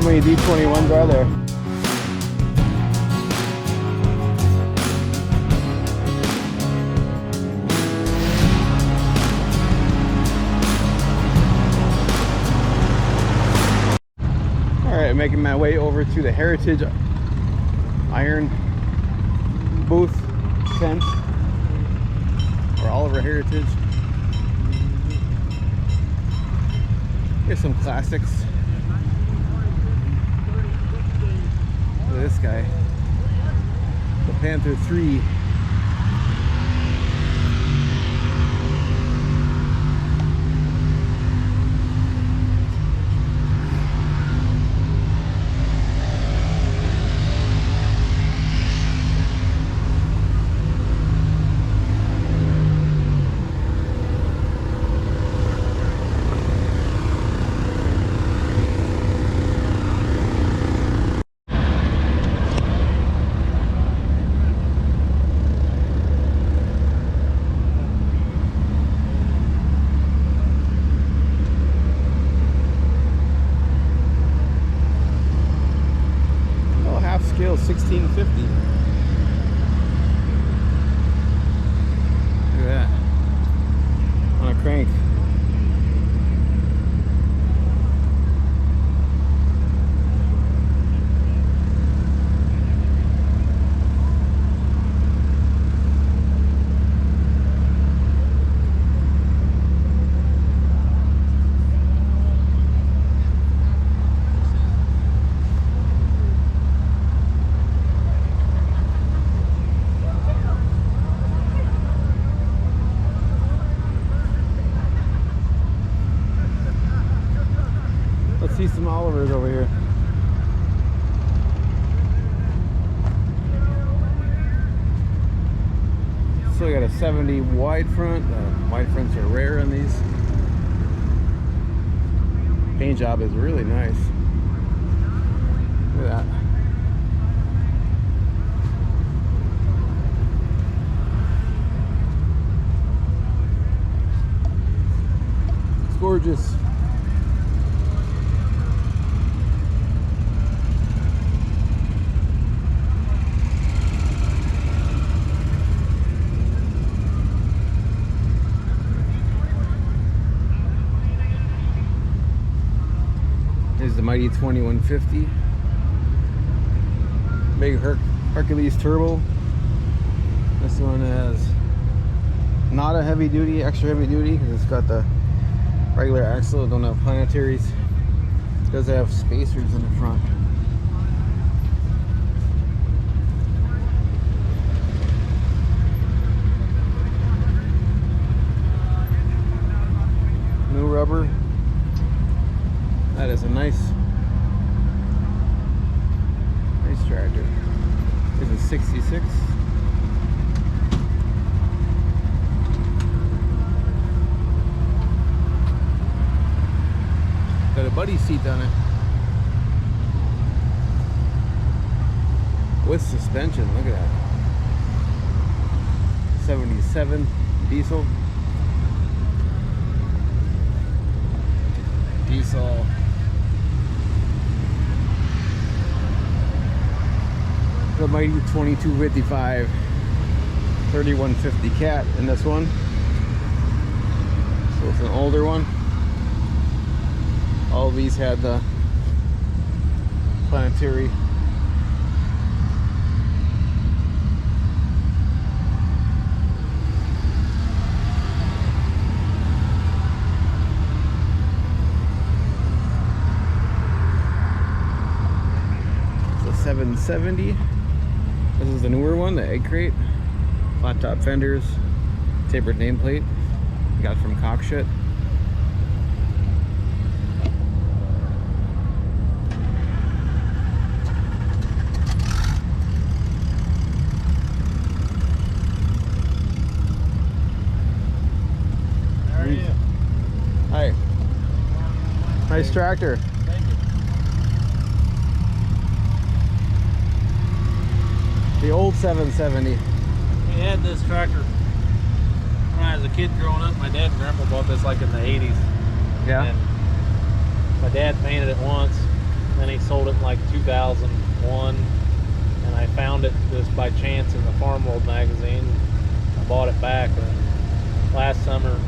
many D21s are there? Alright, making my way over to the Heritage Iron booth tent, or Oliver Heritage. Here's some classics. Look at this guy, the Panther 3. Scale 1650. Look at that. On a crank. Let's see some Olivers over here. So we got a 70 wide front. Wide fronts are rare on these. Paint job is really nice. Look at that. It's gorgeous. Is the mighty 2150 big Hercules turbo. This one has not a heavy duty, extra heavy duty, because it's got the regular axle. Don't have planetaries. It does have spacers in the front. New rubber. That is a nice tractor. This is 66. Got a buddy seat on it with suspension. Look at that. 77 diesel. The mighty 2255 3150 cat in this one. So it's an older one. All of these had the planetary. So 770. This is the newer one, the egg crate. Flat top fenders, tapered nameplate. Got it from Cockshutt. How are you? Hi. Nice tractor. Thank you. The old 770. We had this tractor when I was a kid growing up. My dad and grandpa bought this like in the 80s. Yeah. And my dad painted it once, Then he sold it in like 2001, and I found it just by chance in the Farm World magazine. I bought it back, and last summer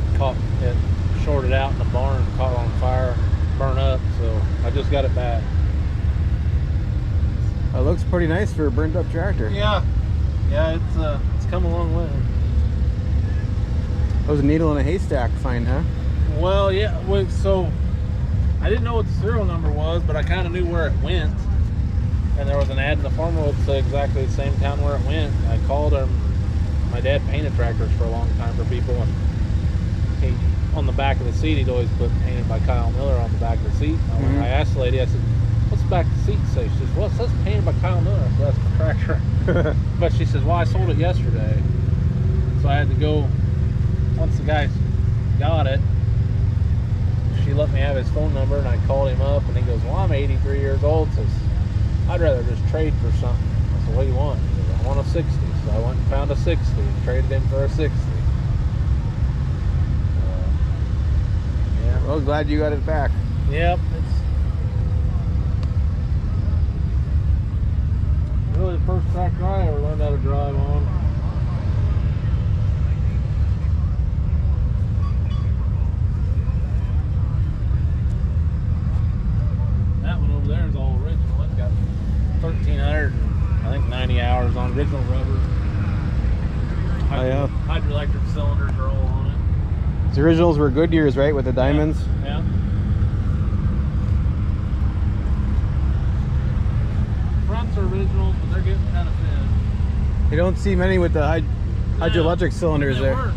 it shorted out in the barn, caught on fire, burned up, so I just got it back. It looks pretty nice for a burnt up tractor. Yeah, it's come a long way. That was a needle in a haystack find, huh? Well, yeah, so I didn't know what the serial number was, but I kind of knew where it went. And there was an ad in the Farm World that said exactly the same town where it went. I called him. My dad painted tractors for a long time for people, and he, on the back of the seat, he'd always put painted by Kyle Miller on the back of the seat. And I asked the lady, I said, what's the back of the seat say? She says, well, it says painted by Kyle Miller. I said, that's my tractor. But she says, well, I sold it yesterday. So I had to go, once the guy got it, she let me have his phone number, and I called him up, and he goes, well, I'm 83 years old. Says, I'd rather just trade for something. I said, what do you want? He goes, I want a 60. So I went and found a 60 and traded him for a 60. Yeah. Well, glad you got it back. Yep. It's really the first tractor I ever learned how to drive on. That one over there is all original. It's got 1,300, I think 90 hours on original rubber. Oh, yeah. Hydroelectric cylinders are all on it. The originals were Goodyears, right, with the diamonds? Yeah. Fronts are originals, but they're getting kind of thin. You don't see many with the hydroelectric cylinders there. Work.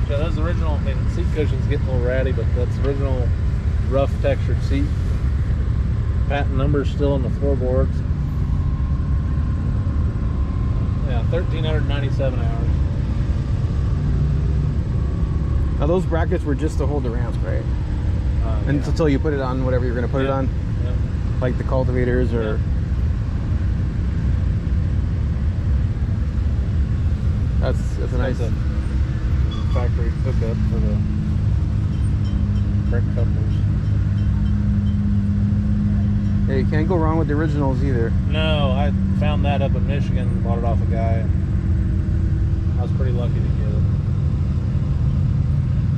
So those original, I mean, seat cushion's getting a little ratty, but that's original rough textured seat. Patent number's still in the floorboards. Yeah, 1,397 hours. Now those brackets were just to hold the ramp, right? And until you put it on whatever you're going to put it on, like the cultivators or. That's a nice factory hookup for the brake couplers. Yeah, you can't go wrong with the originals either. No, I found that up in Michigan, bought it off a guy. I was pretty lucky to get it.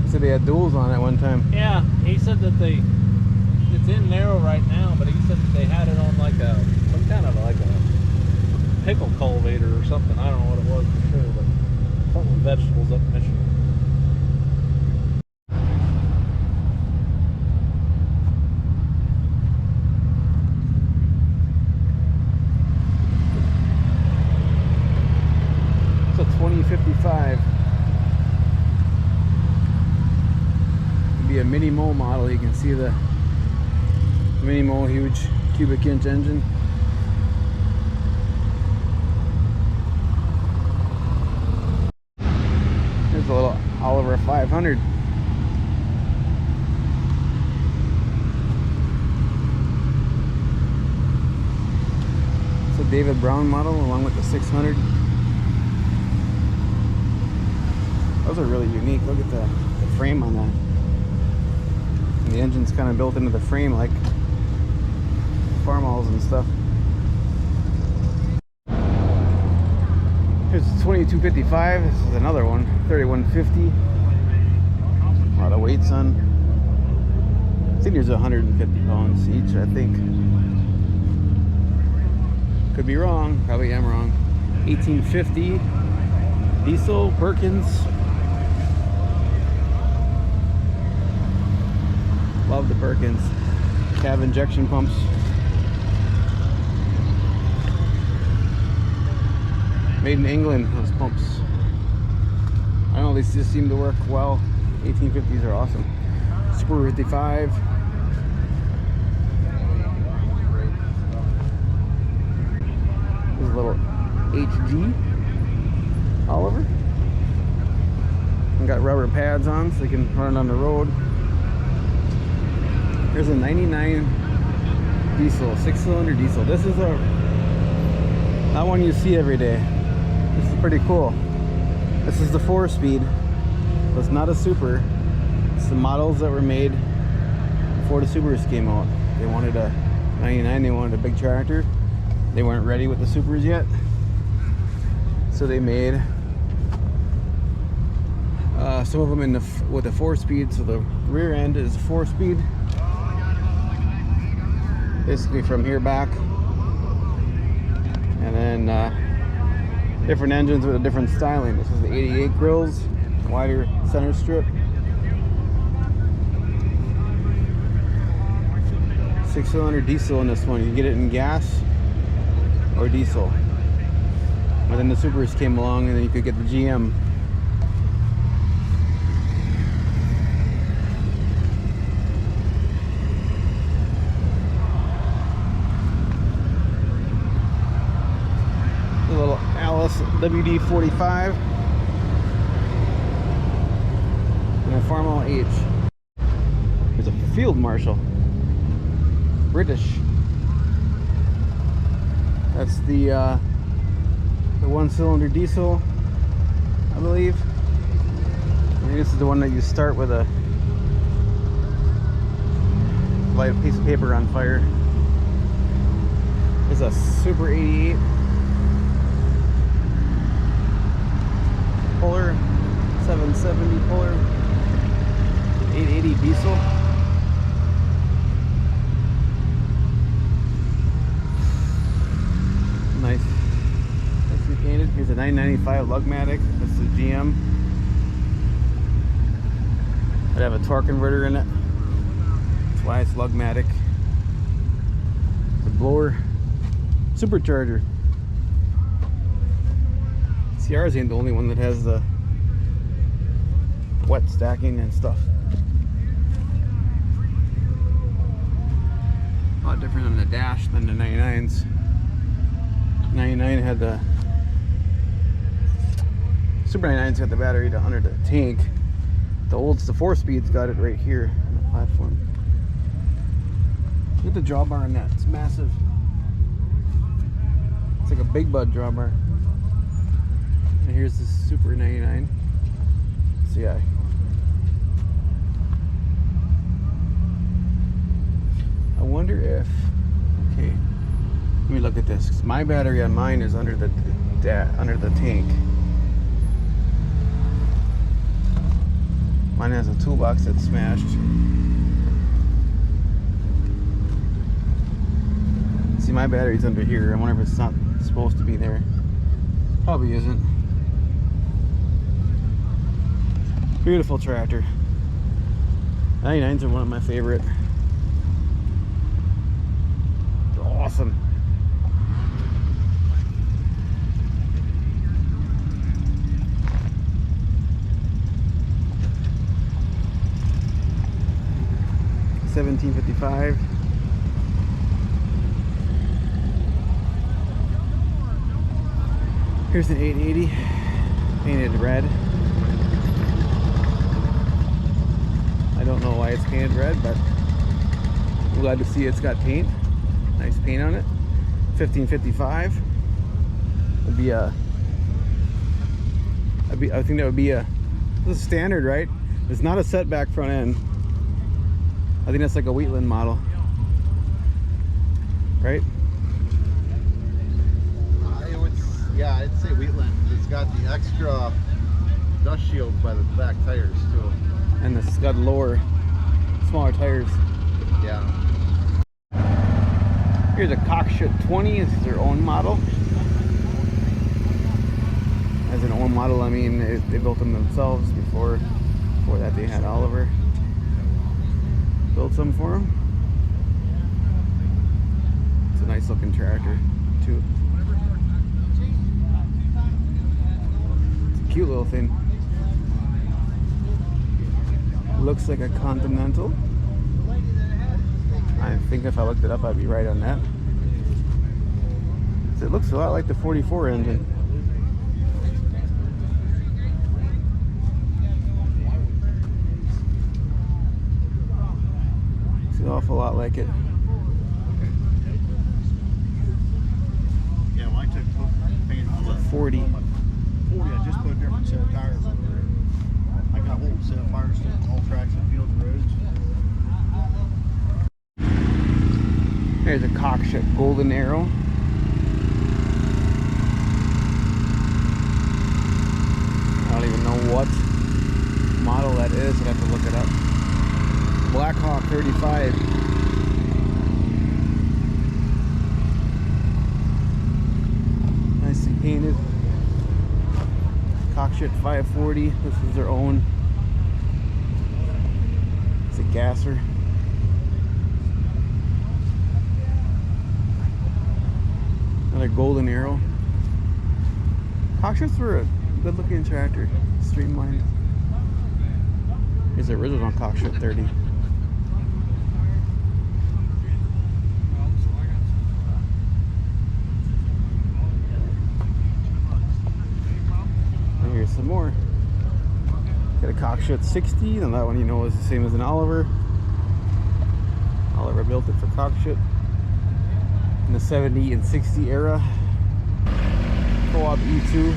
He said they had duals on at one time. Yeah, he said that it's in narrow right now, but he said that they had it on like some kind of like a pickle cultivator or something. I don't know what it was for sure, but something with vegetables up in Michigan. It's a 2055. It'd be a Mini Mo model. You can see the Mini Mo huge cubic inch engine. Here's a little Oliver 500. It's a David Brown model along with the 600. Those are really unique. Look at the frame on that. And the engine's kind of built into the frame like farmalls and stuff. Here's 2255. This is another one. 3150. A lot of weights on. I think there's 150 pounds each, I think. Could be wrong. Probably am wrong. 1850. Diesel, Perkins. Love the Perkins. Cab injection pumps. Made in England, those pumps. I don't know, these just seem to work well. 1850s are awesome. Super 55. There's a little HG Oliver. And got rubber pads on so you can run it on the road. Here's a 99 diesel, 6-cylinder diesel. This is not one you see every day. This is pretty cool. This is the 4-speed. It's not a super. It's the models that were made before the Supers came out. They wanted a 99, they wanted a big tractor. They weren't ready with the Supers yet. So they made some of them with a 4-speed, so the rear end is 4-speed. Basically from here back. And then different engines with a different styling. This is the 88 grills, wider center strip. 6-cylinder diesel in this one. You can get it in gas or diesel. And then the Supers came along, and then you could get the GM. The little Alice WD-45 and a Farmall H. There's a Field Marshal. British. That's the 1-cylinder diesel, I believe. I think this is the one that you start with a light piece of paper on fire. It's a Super 88 Puller, 770 Puller, 880 diesel. Nice. Nicely painted. Here's a 995 Lugmatic. This is a GM. I'd have a torque converter in it. That's why it's Lugmatic. The blower supercharger. CR's ain't the only one that has the wet stacking and stuff. A lot different on the dash than the 99s. 99 had the Super 99's got the battery under the tank. The 4-speed's got it right here on the platform. Look at the drawbar on that. It's massive. It's like a big bud drawbar. And here's the Super 99 CI. I wonder if, okay, let me look at this. 'Cause my battery on mine is under the tank. Mine has a toolbox that's smashed. See, my battery's under here. I wonder if it's not supposed to be there. Probably isn't. Beautiful tractor. 99s are one of my favorite. They're awesome. $17.55. Here's an 880 painted red. I don't know why it's painted red, but I'm glad to see it's got paint. Nice paint on it. $15.55 would be a. I think that would be a. This is standard, right? It's not a setback front end. I think that's like a Wheatland model, right? Yeah, I'd say Wheatland. It's got the extra dust shields by the back tires too. And it's got smaller tires. Yeah. Here's a Cockshutt 20. This is their own model. As an own model, I mean they built them themselves. Before that, they had Oliver built some for them. It's a nice looking tractor too. It's a cute little thing. Looks like a Continental. I think if I looked it up, I'd be right on that. So it looks a lot like the 44 engine. It's an awful lot like it. Yeah, mine took paint on the 40. 40. I just put a different set of tires over there. I got a whole set of fire stuff, all tracks and field roads. There's a Cockshutt Golden Arrow. I don't even know what model that is. I'd have to look it up. Blackhawk 35. Nicely painted. Cockshutt 540. This is their own. It's a gasser. Another Golden Arrow. Cockshutts were a good looking tractor. Streamlined. Here's the original Cockshutt 30. And here's some more. Got a Cockshutt 60, and that one you know is the same as an Oliver. Oliver built it for Cockshutt in the 70 and 60 era. Co-op E2.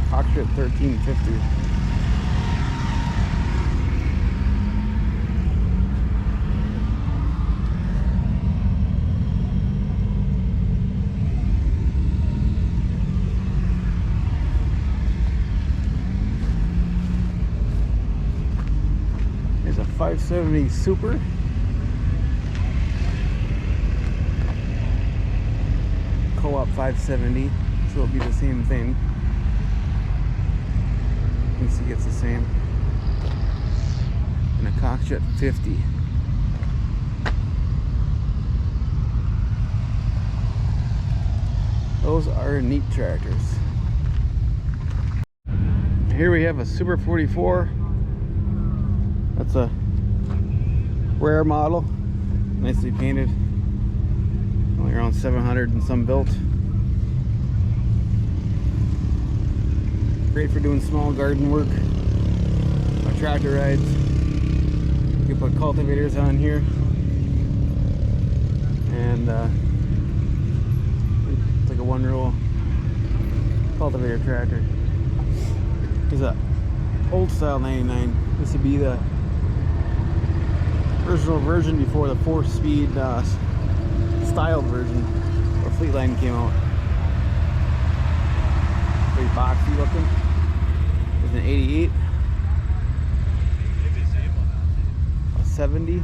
Cockshutt 1350. There's a 570 Super. Co-op 570, so it'll be the same thing. You can see it's the same. And a Cockshutt 50. Those are neat tractors. Here we have a Super 44. That's a rare model. Nicely painted. Only around 700 and some built. Great for doing small garden work, tractor rides. You can put cultivators on here, and it's like a one-row cultivator tractor. Here's a old style 99. This would be the original version before the 4-speed styled version where Fleetline came out. Pretty boxy looking. There's an 88, a 70,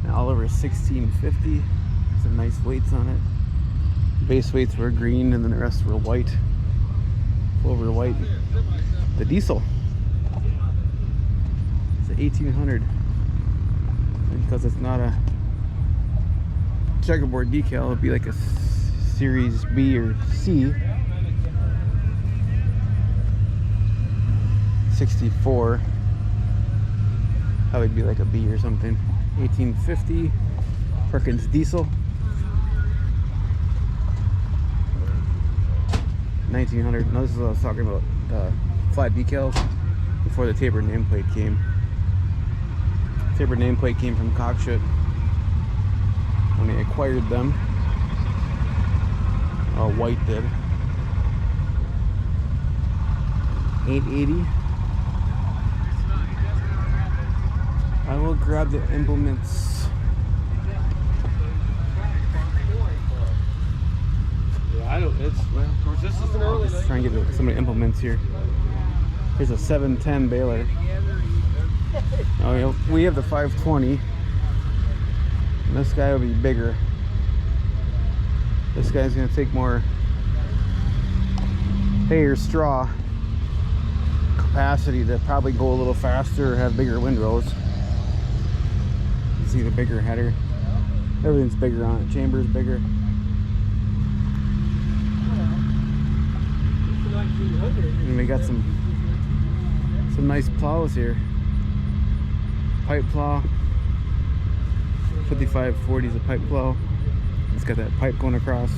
an Oliver 1650. Some nice weights on it. Base weights were green and then the rest were white. Over white. The diesel. It's an 1800. And because it's not a checkerboard decal, it'd be like a Series B or C. 64. That would be like a B or something. 1850 Perkins diesel. 1900. Now this is what I was talking about. Flat decals before the tapered nameplate came. Tapered nameplate came from Cockshutt when they acquired them. White did. 880. I will grab the implements. Yeah, I don't. It's well, of course this is an early. Let's try and get some of the implements here. Here's a 710 baler. Oh, yeah, we have the 520. And this guy will be bigger. This guy's gonna take more hay or straw capacity to probably go a little faster or have bigger windrows. You see the bigger header. Everything's bigger on it. Chamber's bigger. And we got some nice plows here. Pipe plow. 5540 is a pipe plow. It's got that pipe going across.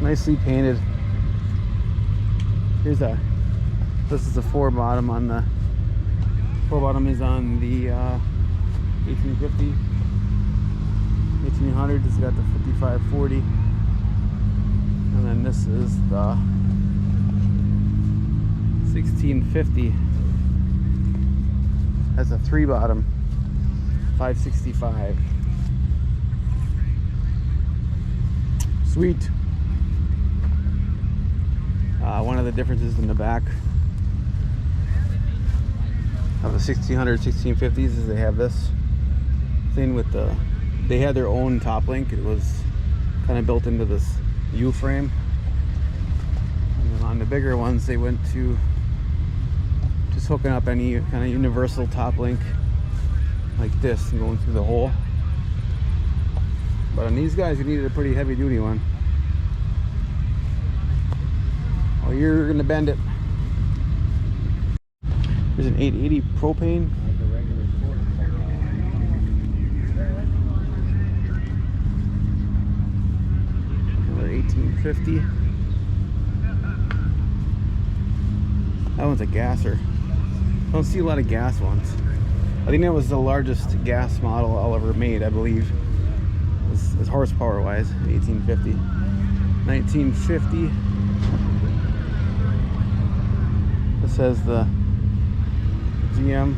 Nicely painted. Here's a. This is a 4-bottom on the. 4-bottom is on the 1850. 1800. It's got the 5540. then this is the 1650. That's a 3 bottom, 565. Sweet. One of the differences in the back of the 1600 1650s is they have this thing with the, they had their own top link. It was kind of built into this U-frame, and then on the bigger ones they went to just hooking up any kind of universal top link like this and going through the hole. But on these guys you needed a pretty heavy duty one. Oh, you're gonna bend it. There's an 880 propane. Another 1850. That one's a gasser. Don't see a lot of gas ones. I think that was the largest gas model I'll ever made, I believe. As horsepower wise, 1850. 1950. This has the GM.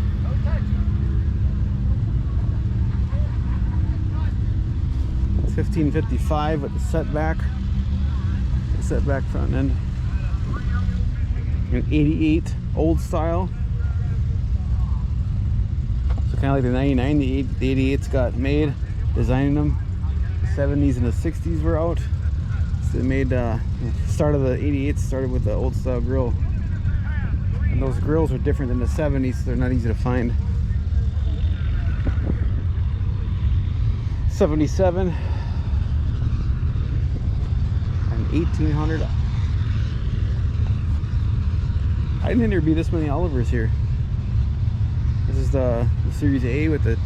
1555 with the setback front end. An 88 old style. So kind of like the 99, the 88's got made, designing them. The 70s and the 60s were out. So they made start of the 88s started with the old style grill. And those grills are different than the 70s, so they're not easy to find. 77 and 1800. I didn't think there'd be this many Olivers here. This is the Series A with the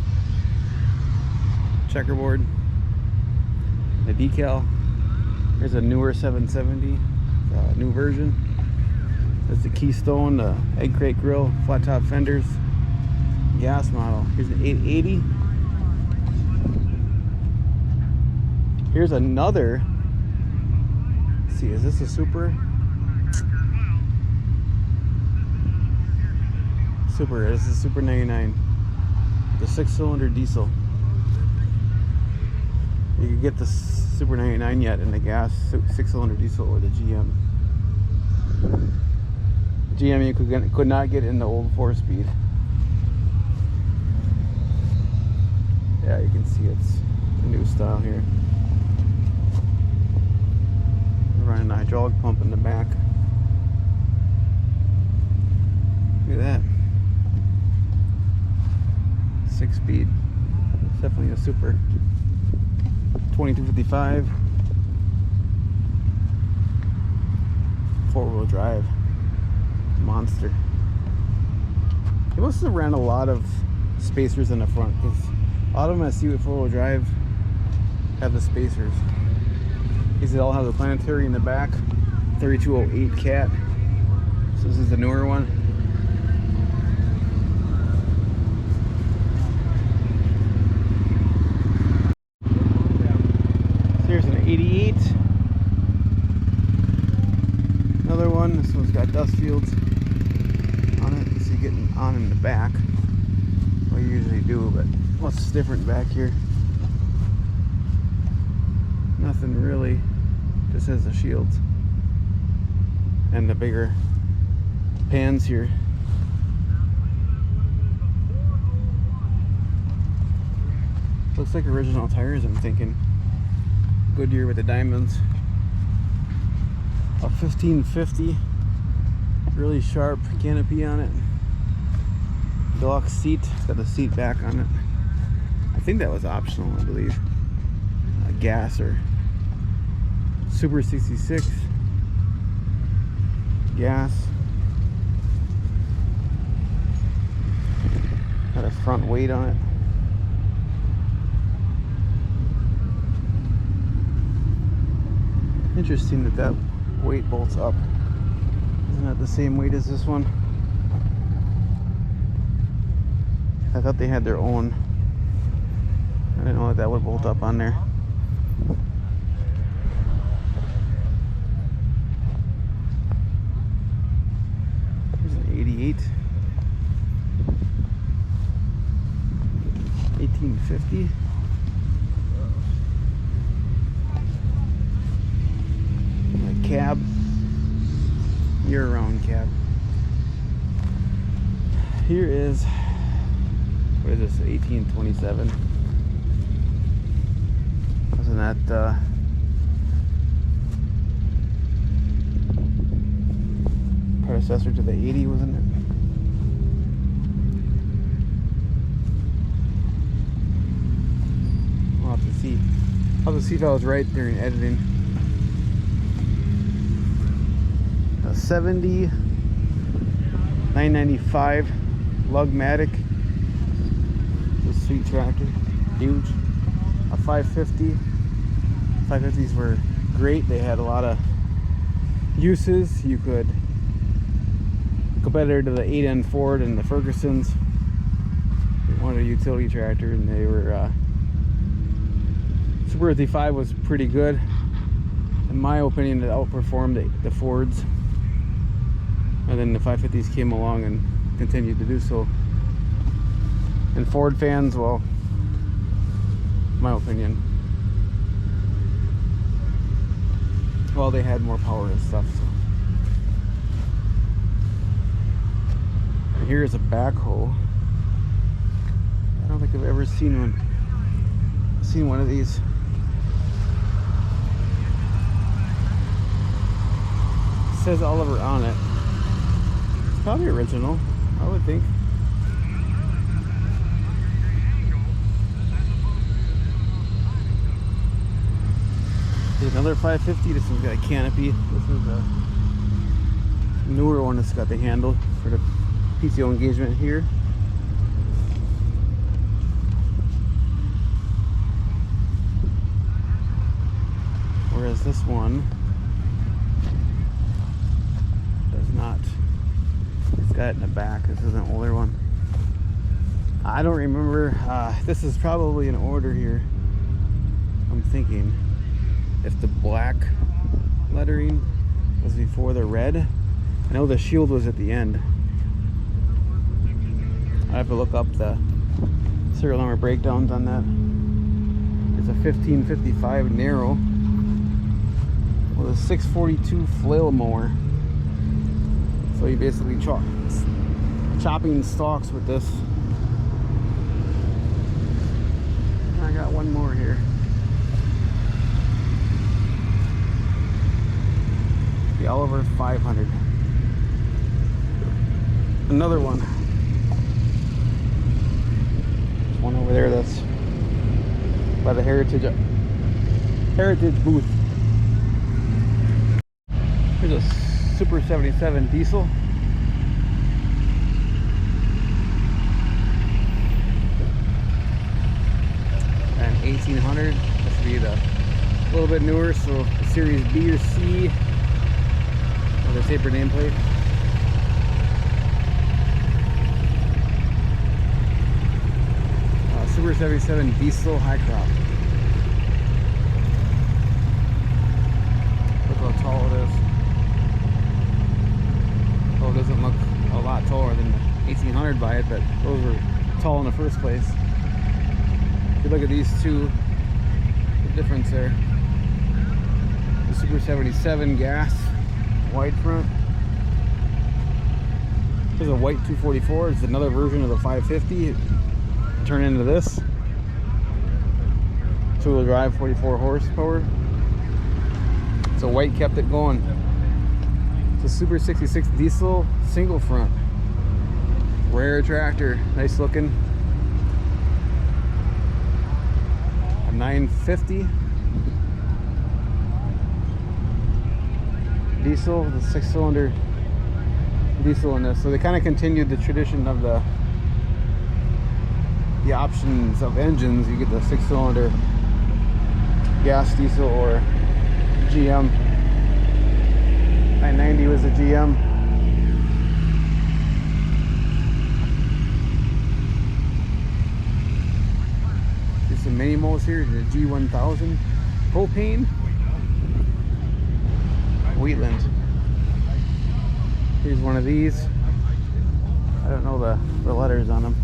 checkerboard, the decal. Here's a newer 770, new version. That's the Keystone, the egg crate grill, flat top fenders, gas model. Here's an 880. Here's another. Let's see, is this a Super? Super, this is Super 99. The 6-cylinder diesel. You could get the Super 99 yet in the gas 6-cylinder diesel or the GM. GM you could not get in the old 4-speed. Yeah, you can see it's the new style here. We're running a hydraulic pump in the back. Look at that. 6-speed. Definitely a Super. 2255. 4-wheel drive. Monster. They must have ran a lot of spacers in the front, because a lot of them I see with 4-wheel drive have the spacers. These all have the planetary in the back. 3208 cat. So this is the newer one. So here's an 88. Another one. This one's got dust fields on it. You see getting on in the back. Well, you usually do, but what's different back here? Nothing really. Just has the shields and the bigger pans here. Looks like original tires, I'm thinking. Goodyear with the diamonds. A 1550, really sharp canopy on it. Deluxe seat, it's got the seat back on it. I think that was optional, I believe. Gas or Super 66. Gas. Got a front weight on it. Interesting that weight bolts up. Isn't that the same weight as this one? I thought they had their own. I didn't know that would bolt up on there. 550. A cab, year-round cab. Here is, what is this, 1827. Wasn't that predecessor to the 80, wasn't it? We'll have to see. I'll have to see if I was right during editing. A 70 995 Lugmatic. It's a sweet tractor, huge. A 550. 550s were great. They had a lot of uses. You could competitor to the 8N Ford and the Fergusons. They wanted a utility tractor, and they were Super 55 was pretty good. In my opinion, it outperformed the Fords. And then the 550s came along and continued to do so. And Ford fans, well, my opinion, well, they had more power and stuff. So. And here's a backhoe. I don't think I've ever seen one of these. It says Oliver on it. It's probably original, I would think. Here's another 550. This one's got a canopy. This is a newer one that's got the handle for the PTO engagement here. Whereas this one does not. It's got it in the back. This is an older one. I don't remember. This is probably an order here. I'm thinking if the black lettering was before the red. I know the shield was at the end. I have to look up the serial number breakdowns on that. It's a 1555 narrow with a 642 flail mower. So you basically chopping stalks with this. I got one more here. The Oliver 500. Another one. There's one over there that's by the Heritage booth. Here's a Super 77 diesel. And 1800. This would be the a little bit newer, so Series B or C. With a tapered nameplate. Super 77 diesel high crop. Look how tall it is. Oh, it doesn't look a lot taller than the 1800 by it, but those were tall in the first place. If you look at these two, the difference there. The Super 77 gas, wide front. There's a white 244. It's another version of the 550. Turn into this. Two-wheel drive, 44 horsepower. So white kept it going. It's a Super 66 diesel single front. Rare tractor, nice looking. A 950 diesel with a 6-cylinder diesel in this. So they kind of continued the tradition of the options of engines. You get the 6-cylinder gas diesel or GM. 990 was a GM. There's some Minimos here. The G1000 propane. Wheatland. Here's one of these. I don't know the letters on them.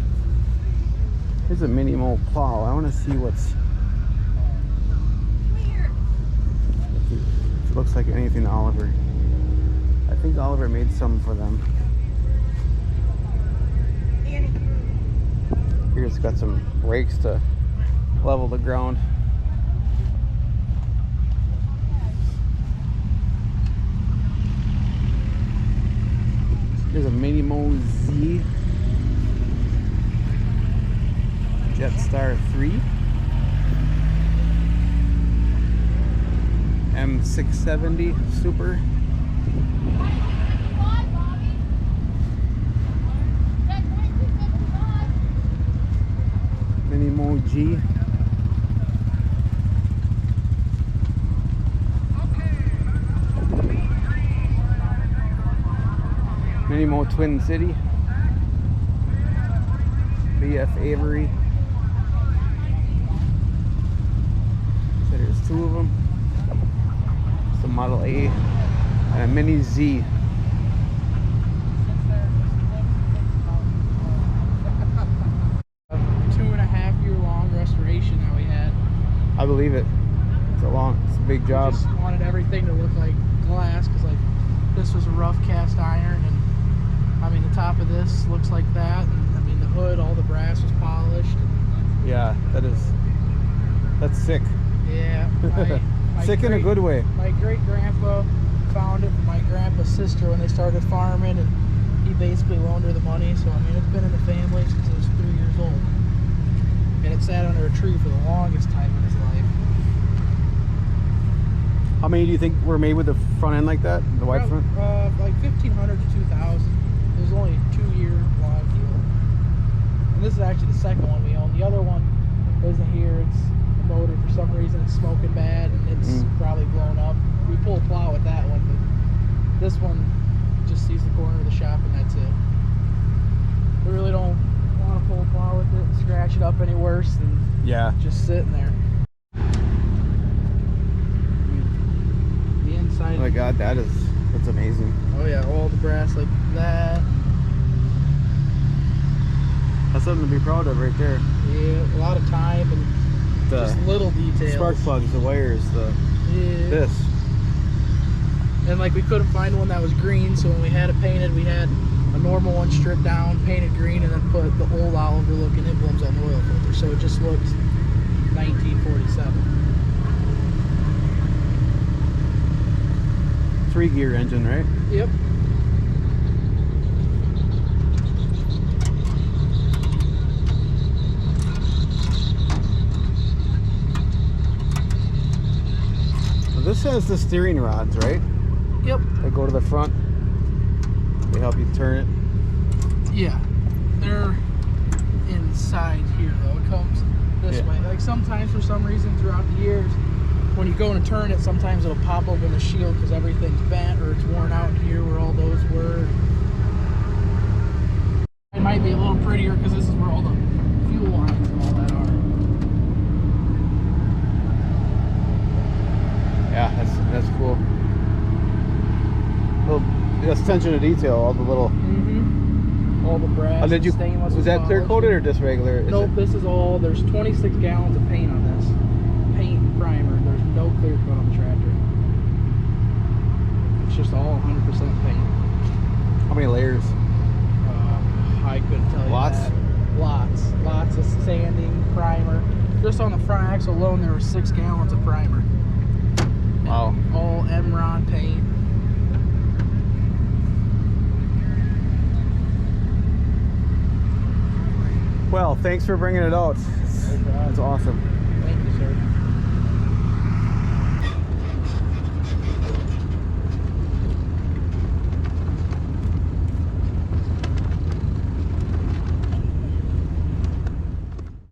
Here's a mini mold plow. I want to see what's. If it looks like anything Oliver. I think Oliver made some for them. Here's got some rakes to level the ground. Here's a Mini Mo Z Jetstar 3 M670 Super. Mini Mo G. Mini Mo Twin City. BF Avery. So there's two of them. It's a Model A and a Mini Z. Restoration that we had. I believe it. It's a big job. We just wanted everything to look like glass because like this was a rough cast iron, and I mean the top of this looks like that, and I mean the hood, all the brass was polished. Yeah, that's sick. Yeah. Sick in a good way. My great grandpa found it from my grandpa's sister when they started farming, and he basically loaned her the money. So I mean it's been in the family since it was 3 years old. And it sat under a tree for the longest time in his life. How many do you think were made with the front end like that? The white front? Like 1,500 to 2,000. It was only a 2-year long deal. And this is actually the second one we own. The other one isn't here. It's the motor, for some reason, it's smoking bad and it's probably blown up. We pull a plow with that one, but this one just sees the corner of the shop and that's it. We really don't want to pull a plow with it and scratch it up any worse than just sitting there. The inside. Oh my god, that's amazing. Oh yeah, all the brass like that. That's something to be proud of right there. Yeah, a lot of time and just little details. Spark plugs, the wires, this. And like we couldn't find one that was green, so when we had it painted, we had a normal one stripped down, painted green, and then put the old Oliver looking emblems on the oil filter, so it just looked 1947. 3-gear engine, right? Yep. Well, this has the steering rods, right? Yep. They go to the front. They help you turn it. Yeah, they're inside here though. It comes this way. Like sometimes for some reason throughout the years, when you go to turn it, sometimes it'll pop open the shield because everything's bent or it's worn out here where all those were. It might be a little prettier because this is where all the fuel lines and all that are. Yeah, that's cool. Little, that's attention to detail. All the little. All the brass. Oh, did you? Stainless Was that clear coated or just regular? Nope. This is all. There's 26 gallons of paint on this. Paint and primer. There's no clear coat on the tractor. It's just all 100% paint. How many layers? I couldn't tell you. Lots? That. Lots of sanding, primer. Just on the front axle alone, there were 6 gallons of primer. Wow. And all Emron paint. Well, thanks for bringing it out. That's awesome.